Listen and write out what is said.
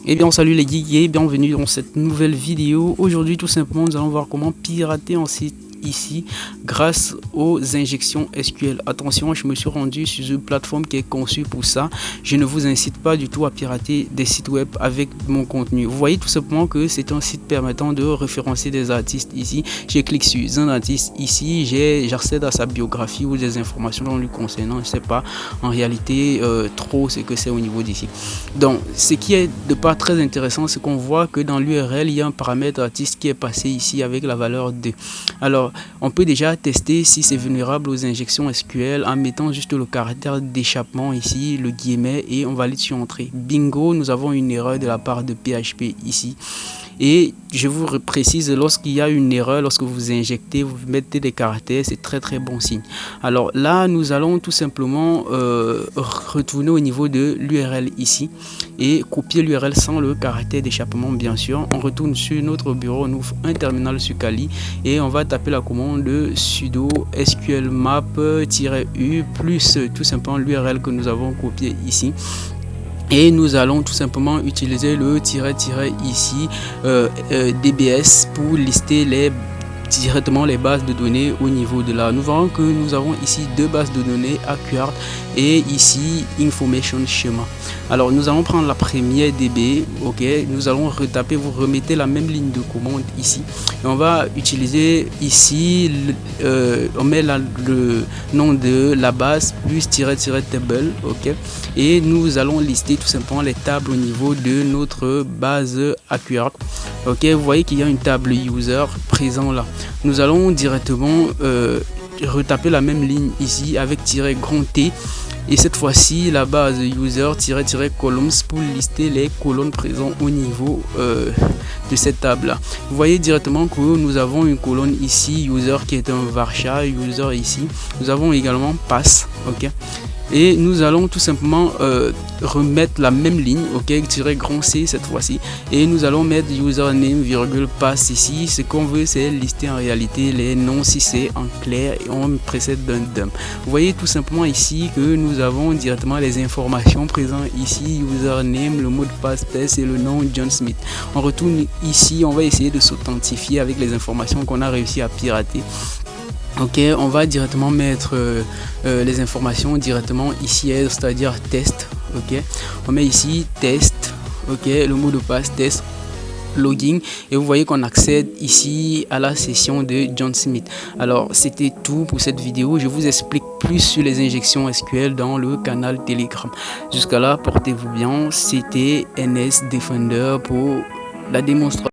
Eh bien salut les geeks et bienvenue dans cette nouvelle vidéo. Aujourd'hui tout simplement nous allons voir comment pirater un site ici grâce aux injections SQL. Attention, je me suis rendu sur une plateforme qui est conçue pour ça. Je ne vous incite pas du tout à pirater des sites web avec mon contenu. Vous voyez tout simplement que c'est un site permettant de référencer des artistes ici. Je clique sur un artiste ici, j'accède à sa biographie ou des informations lui concernant. Je ne sais pas en réalité trop ce que c'est au niveau d'ici. Donc ce qui est de part très intéressant, c'est qu'on voit que dans l'URL il y a un paramètre artiste qui est passé ici avec la valeur 2. Alors on peut déjà tester si c'est vulnérable aux injections SQL en mettant juste le caractère d'échappement ici, le guillemet, et on valide sur entrée. Bingo, nous avons une erreur de la part de PHP ici. Et je vous précise, lorsqu'il y a une erreur, lorsque vous injectez, vous mettez des caractères, c'est très bon signe. Alors là, nous allons tout simplement retourner au niveau de l'URL ici et copier l'URL sans le caractère d'échappement, bien sûr. On retourne sur notre bureau, on ouvre un terminal sur Kali et on va taper la commande sudo sqlmap-u plus tout simplement l'URL que nous avons copié ici. Et nous allons tout simplement utiliser le tiret ici DBS pour lister directement les bases de données au niveau de là. Nous voyons que nous avons ici deux bases de données, Accurate et ici Information Schema. Alors nous allons prendre la première DB, ok, nous allons retaper, vous remettez la même ligne de commande ici et on va utiliser ici on met le nom de la base plus table, ok, et nous allons lister tout simplement les tables au niveau de notre base Accurate. Ok, vous voyez qu'il y a une table user présent là. Nous allons directement retaper la même ligne ici avec grand T et cette fois-ci la base user columns pour lister les colonnes présentes au niveau de cette table là. Vous voyez directement que nous avons une colonne ici user qui est un varchar user ici. Nous avons également pass, ok, et nous allons tout simplement remettre la même ligne, ok, grand C cette fois-ci, et nous allons mettre username virgule pass ici. Ce qu'on veut, c'est lister en réalité les noms si c'est en clair et on précède d'un dump. Vous voyez tout simplement ici que nous avons directement les informations présentes ici, username, le mot de passe test et le nom John Smith. On retourne ici, on va essayer de s'authentifier avec les informations qu'on a réussi à pirater. Ok, on va directement mettre les informations directement ici, c'est-à-dire test. Ok, on met ici test, ok, le mot de passe test, login, et vous voyez qu'on accède ici à la session de John Smith. Alors c'était tout pour cette vidéo. Je vous explique plus sur les injections SQL dans le canal Telegram. Jusqu'à là, portez-vous bien. C'était NS Defender pour la démonstration.